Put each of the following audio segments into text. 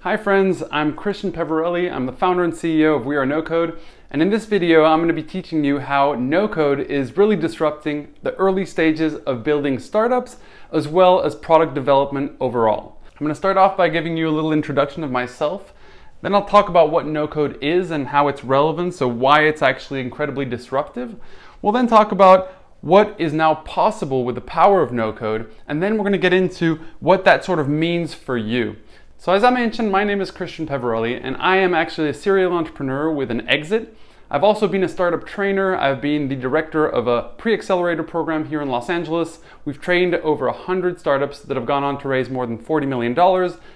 Hi friends, I'm Christian Peverelli. I'm the founder and CEO of We Are NoCode, and in this video I'm going to be teaching you how NoCode is really disrupting the early stages of building startups as well as product development overall. I'm going to start off by giving you a little introduction of myself. Then I'll talk about what NoCode is and how it's relevant, so why it's actually incredibly disruptive. We'll then talk about what is now possible with the power of NoCode, and then we're going to get into what that sort of means for you. So as I mentioned, my name is Christian Peverelli, and I am actually a serial entrepreneur with an exit. I've also been a startup trainer. I've been the director of a pre-accelerator program here in Los Angeles. We've trained over 100 startups that have gone on to raise more than $40 million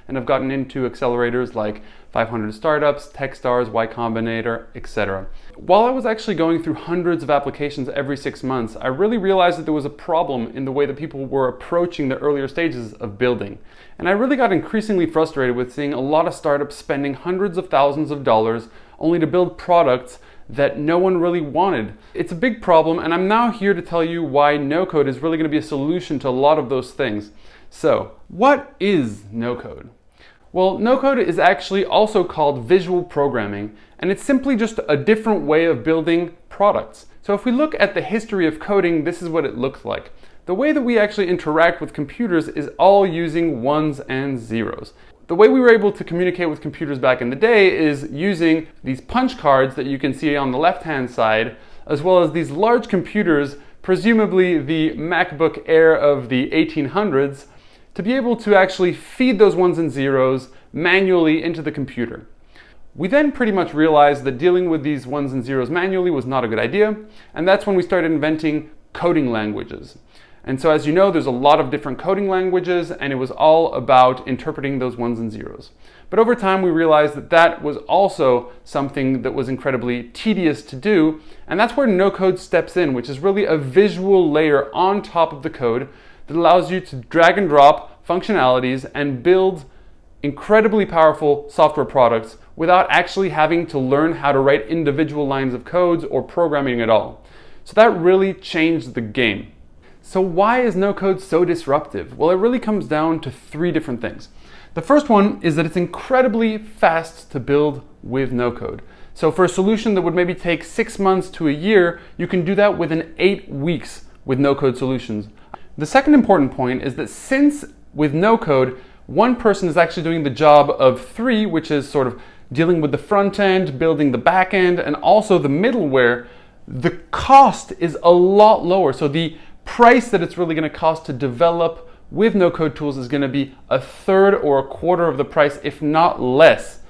and have gotten into accelerators like 500 Startups, Techstars, Y Combinator, etc. While I was actually going through hundreds of applications every 6 months, I really realized that there was a problem in the way that people were approaching the earlier stages of building. And I really got increasingly frustrated with seeing a lot of startups spending hundreds of thousands of dollars only to build products that no one really wanted. It's a big problem, and I'm now here to tell you why NoCode is really going to be a solution to a lot of those things. So, what is NoCode? Well, NoCode is actually also called visual programming, and it's simply just a different way of building products. So if we look at the history of coding, this is what it looks like. The way that we actually interact with computers is all using ones and zeros. The way we were able to communicate with computers back in the day is using these punch cards that you can see on the left-hand side, as well as these large computers, presumably the MacBook Air of the 1800s, to be able to actually feed those ones and zeros manually into the computer. We then pretty much realized that dealing with these ones and zeros manually was not a good idea, and that's when we started inventing coding languages. And so as you know, there's a lot of different coding languages, and it was all about interpreting those ones and zeros. But over time we realized that that was also something that was incredibly tedious to do, and that's where NoCode steps in, which is really a visual layer on top of the code that allows you to drag and drop functionalities and build incredibly powerful software products without actually having to learn how to write individual lines of codes or programming at all. So that really changed the game. So why is NoCode so disruptive? Well, it really comes down to three different things. The first one is that it's incredibly fast to build with NoCode. So for a solution that would maybe take 6 months to a year, you can do that within 8 weeks with NoCode solutions. The second important point is that since with NoCode, one person is actually doing the job of 3, which is sort of dealing with the front end, building the back end, and also the middleware, the cost is a lot lower. So the price that it's really going to cost to develop with NoCode tools is going to be a third or a quarter of the price, if not less.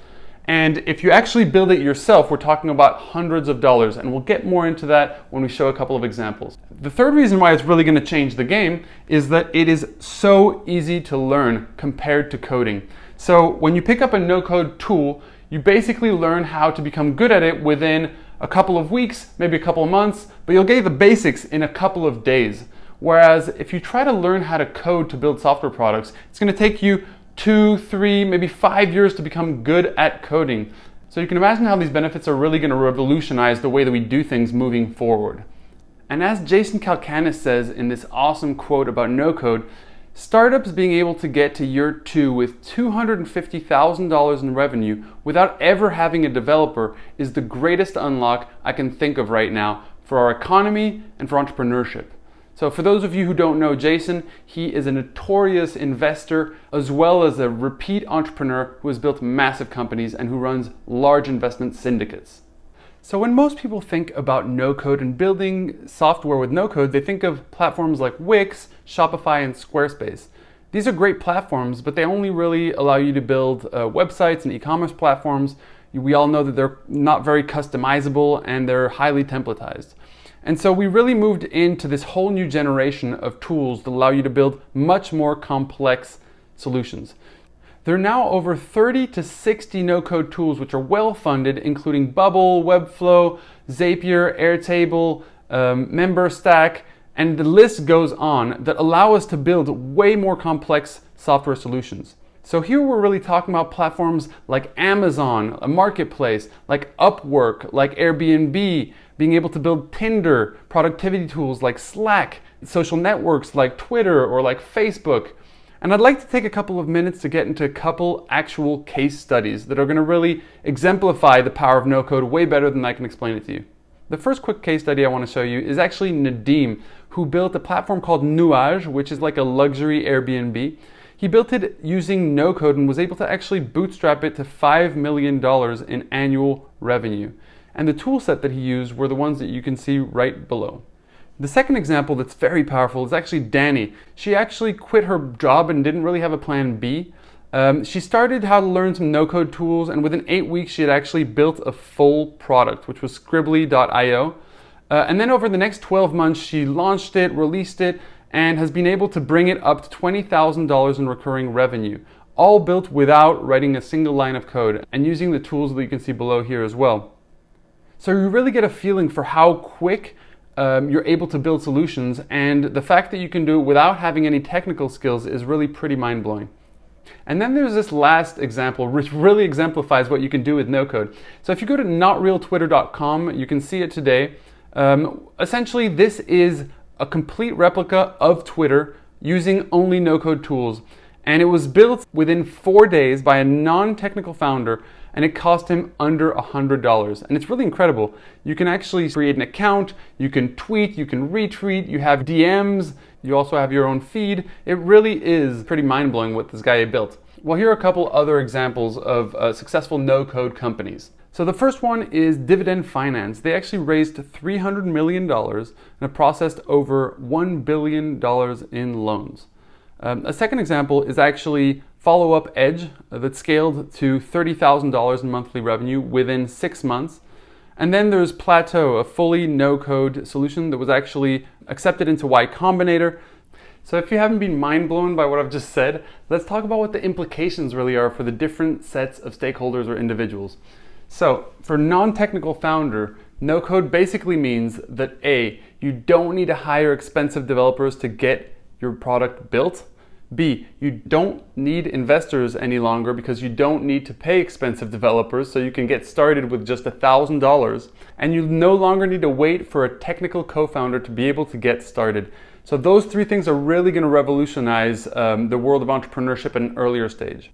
And if you actually build it yourself, we're talking about hundreds of dollars, and we'll get more into that when we show a couple of examples. The third reason why it's really going to change the game is that it is so easy to learn compared to coding. So when you pick up a NoCode tool, you basically learn how to become good at it within a couple of weeks, maybe a couple of months, but you'll get the basics in a couple of days. Whereas if you try to learn how to code to build software products, it's going to take you 2, 3, maybe 5 years to become good at coding. So you can imagine how these benefits are really going to revolutionize the way that we do things moving forward. And as Jason Calacanis says in this awesome quote about NoCode, startups being able to get to year 2 with $250,000 in revenue without ever having a developer is the greatest unlock I can think of right now for our economy and for entrepreneurship. So for those of you who don't know Jason, he is a notorious investor as well as a repeat entrepreneur who has built massive companies and who runs large investment syndicates. So when most people think about NoCode and building software with NoCode, they think of platforms like Wix, Shopify, and Squarespace. These are great platforms, but they only really allow you to build websites and e-commerce platforms. We all know that they're not very customizable and they're highly templatized. And so we really moved into this whole new generation of tools that allow you to build much more complex solutions. There are now over 30 to 60 no-code tools which are well funded, including Bubble, Webflow, Zapier, Airtable, MemberStack, and the list goes on, that allow us to build way more complex software solutions. So here we're really talking about platforms like Amazon, a marketplace, like Upwork, like Airbnb, being able to build Tinder, productivity tools like Slack, social networks like Twitter or like Facebook. And I'd like to take a couple of minutes to get into a couple actual case studies that are going to really exemplify the power of no-code way better than I can explain it to you. The first quick case study I want to show you is actually Nadim, who built a platform called Nuage, which is like a luxury Airbnb. He built it using no-code and was able to actually bootstrap it to $5 million in annual revenue. And the tool set that he used were the ones that you can see right below. The second example that's very powerful is actually Danny. She actually quit her job and didn't really have a plan B. She started how to learn some no-code tools, and within 8 weeks she had actually built a full product, which was Scribbly.io. And then over the next 12 months she launched it, released it, and has been able to bring it up to $20,000 in recurring revenue, all built without writing a single line of code and using the tools that you can see below here as well. So you really get a feeling for how quick you're able to build solutions, and the fact that you can do it without having any technical skills is really pretty mind-blowing. And then there's this last example which really exemplifies what you can do with no-code. So if you go to notrealtwitter.com, you can see it today. Essentially, this is a complete replica of Twitter using only no-code tools. And it was built within 4 days by a non-technical founder, and it cost him under $100. And it's really incredible. You can actually create an account, you can tweet, you can retweet, you have DMs, you also have your own feed. It really is pretty mind-blowing what this guy built. Well, here are a couple other examples of successful no-code companies. So the first one is Dividend Finance. They actually raised $300 million and have processed over $1 billion in loans. A second example is actually Follow Up Edge that scaled to $30,000 in monthly revenue within 6 months. And then there's Plateau, a fully no-code solution that was actually accepted into Y Combinator. So if you haven't been mind blown by what I've just said, let's talk about what the implications really are for the different sets of stakeholders or individuals. So for non-technical founder, no-code basically means that A, you don't need to hire expensive developers to get your product built. B, you don't need investors any longer because you don't need to pay expensive developers, so you can get started with just $1,000. And you no longer need to wait for a technical co-founder to be able to get started. So those three things are really going to revolutionize the world of entrepreneurship at an earlier stage.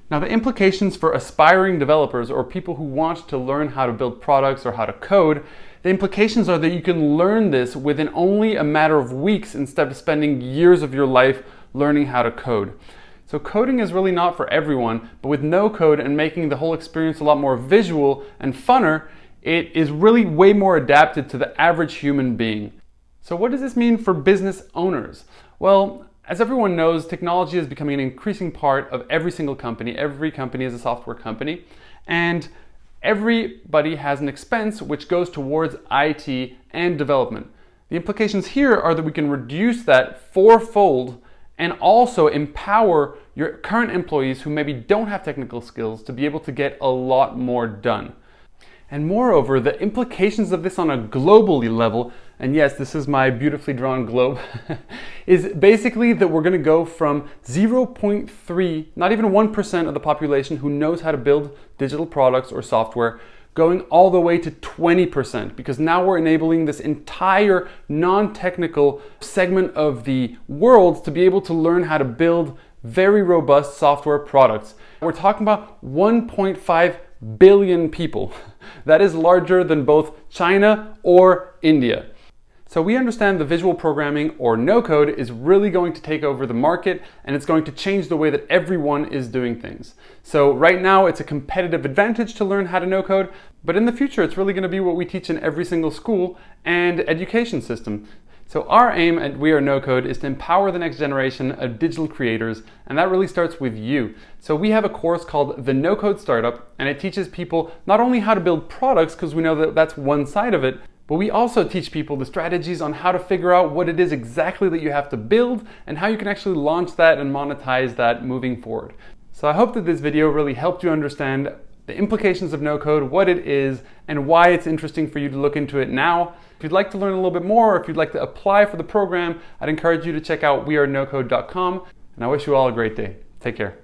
Now, the implications for aspiring developers or people who want to learn how to build products or how to code, the implications are that you can learn this within only a matter of weeks instead of spending years of your life learning how to code. So coding is really not for everyone, but with no code and making the whole experience a lot more visual and funner, it is really way more adapted to the average human being. So what does this mean for business owners? Well, as everyone knows, technology is becoming an increasing part of every single company. Every company is a software company, and everybody has an expense which goes towards IT and development. The implications here are that we can reduce that fourfold and also empower your current employees who maybe don't have technical skills to be able to get a lot more done. And moreover, the implications of this on a global level, and yes, this is my beautifully drawn globe, is basically that we're going to go from 0.3, not even 1% of the population who knows how to build digital products or software, going all the way to 20%, because now we're enabling this entire non-technical segment of the world to be able to learn how to build very robust software products. We're talking about 1.5 billion people. That is larger than both China or India. So we understand the visual programming or no-code is really going to take over the market, and it's going to change the way that everyone is doing things. So right now it's a competitive advantage to learn how to no-code, but in the future it's really going to be what we teach in every single school and education system. So our aim at We Are NoCode is to empower the next generation of digital creators, and that really starts with you. So we have a course called the NoCode Startup, and it teaches people not only how to build products, because we know that that's one side of it, but we also teach people the strategies on how to figure out what it is exactly that you have to build and how you can actually launch that and monetize that moving forward. So I hope that this video really helped you understand the implications of no-code, what it is, and why it's interesting for you to look into it now. If you'd like to learn a little bit more, or if you'd like to apply for the program, I'd encourage you to check out wearenocode.com, and I wish you all a great day. Take care.